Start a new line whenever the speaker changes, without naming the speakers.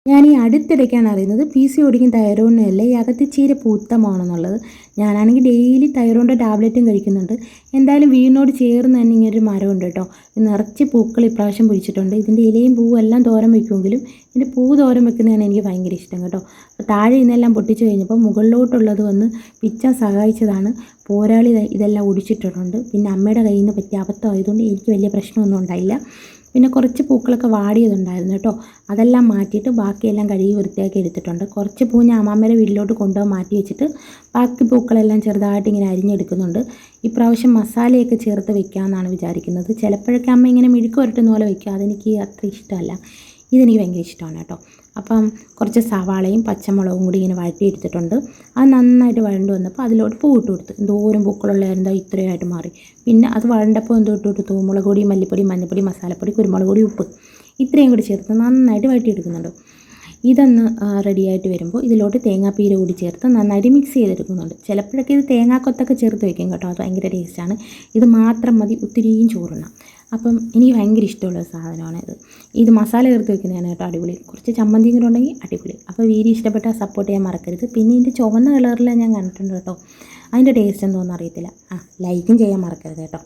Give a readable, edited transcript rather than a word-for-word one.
ഞാൻ ഈ അടുത്തിടയ്ക്കാണ് അറിയുന്നത് PCODക്കും തൈറോയിഡിനും അല്ല ഈ അകത്തിച്ചീര പൂത്തമാണെന്നുള്ളത്. ഞാനാണെങ്കിൽ ഡെയിലി തൈറോയിഡിൻ്റെ ടാബ്ലറ്റും കഴിക്കുന്നുണ്ട്. എന്തായാലും വീടിനോട് ചേർന്ന് തന്നെ ഇങ്ങനൊരു മരമുണ്ട് കേട്ടോ. നിറച്ച് പൂക്കൾ ഇപ്രാവശ്യം പിടിച്ചിട്ടുണ്ട്. ഇതിൻ്റെ ഇലയും പൂവും എല്ലാം തോരൻ വയ്ക്കുമെങ്കിലും ഇതിൻ്റെ പൂ തോരൻ വെക്കുന്നതാണ് എനിക്ക് ഭയങ്കര ഇഷ്ടം കേട്ടോ. അപ്പോൾ താഴെ ഇന്നെല്ലാം പൊട്ടിച്ച് കഴിഞ്ഞപ്പോൾ മുകളിലോട്ടുള്ളത് വന്ന് പിച്ചാൻ സഹായിച്ചതാണ്. പോരാളി ഇതെല്ലാം ഒടിച്ചിട്ടിട്ടുണ്ട്. പിന്നെ അമ്മയുടെ കയ്യിൽ നിന്ന് പറ്റിയ അബദ്ധമായതുകൊണ്ട് എനിക്ക് വലിയ പ്രശ്നമൊന്നും ഉണ്ടായില്ല. പിന്നെ കുറച്ച് പൂക്കളൊക്കെ വാടിയതുണ്ടായിരുന്നു കേട്ടോ. അതെല്ലാം മാറ്റിയിട്ട് ബാക്കിയെല്ലാം കഴുകി വൃത്തിയാക്കി എടുത്തിട്ടുണ്ട്. കുറച്ച് പൂ ഞാൻ അമ്മാമ്മയുടെ വീട്ടിലോട്ട് കൊണ്ടുപോകാൻ മാറ്റി വെച്ചിട്ട് ബാക്കി പൂക്കളെല്ലാം ചെറുതായിട്ട് ഇങ്ങനെ അരിഞ്ഞെടുക്കുന്നുണ്ട്. ഇപ്രാവശ്യം മസാലയൊക്കെ ചേർത്ത് വെക്കാമെന്നാണ് വിചാരിക്കുന്നത്. ചിലപ്പോഴൊക്കെ അമ്മ ഇങ്ങനെ മെഴുക്ക് പുരട്ടുന്ന പോലെ വയ്ക്കുക. അതെനിക്ക് അത്ര ഇഷ്ടമല്ല. ഇതെനിക്ക് ഭയങ്കര ഇഷ്ടമാണ് കേട്ടോ. അപ്പം കുറച്ച് സവാളയും പച്ചമുളകും കൂടി ഇങ്ങനെ വഴറ്റിയെടുത്തിട്ടുണ്ട്. അത് നന്നായിട്ട് വഴണ്ട് വന്നപ്പോൾ അതിലോട്ട് പൂ ഇട്ട് കൊടുത്തു. എന്തോരം പൂക്കളുള്ളായിരുന്നോ ഇത്രയായിട്ട് മാറി. പിന്നെ അത് വഴണ്ടപ്പോൾ എന്തോ ഇട്ട് കൊടുത്തു, മുളക് പൊടി, മല്ലിപ്പൊടി, മഞ്ഞൾപ്പൊടി, മസാലപ്പൊടി, കുരുമുളക് പൊടി, ഉപ്പ് ഇത്രയും കൂടി ചേർത്ത് നന്നായിട്ട് വഴറ്റിയെടുക്കുന്നുണ്ട്. ഇതൊന്ന് റെഡിയായിട്ട് വരുമ്പോൾ ഇതിലോട്ട് തേങ്ങാപ്പീര കൂടി ചേർത്ത് നന്നായിട്ട് മിക്സ് ചെയ്തെടുക്കുന്നുണ്ട്. ചിലപ്പോഴൊക്കെ ഇത് തേങ്ങാക്കൊത്തൊക്കെ ചേർത്ത് വയ്ക്കും കേട്ടോ. അത് ഭയങ്കര ടേസ്റ്റാണ്. ഇത് മാത്രം മതി ഒത്തിരിയും ചോറുണ്ണാം. അപ്പം എനിക്ക് ഭയങ്കര ഇഷ്ടമുള്ള സാധനമാണ് ഇത് മസാല ചേർത്ത് വെക്കുന്നതാണ് കേട്ടോ അടിപൊളി. കുറച്ച് ചമ്മന്തിയും കൂടെ ഉണ്ടെങ്കിൽ അടിപൊളി. അപ്പോൾ വീഡിയോ ഇഷ്ടപ്പെട്ടാൽ സപ്പോർട്ട് ചെയ്യാൻ മറക്കരുത്. പിന്നെ ഇതിൻ്റെ ചുവന്ന കളറിൽ ഞാൻ കണ്ടിട്ടുണ്ട് കേട്ടോ. അതിൻ്റെ ടേസ്റ്റ് എന്തോന്നും അറിയത്തില്ല. ലൈക്കും ചെയ്യാൻ മറക്കരുത് കേട്ടോ.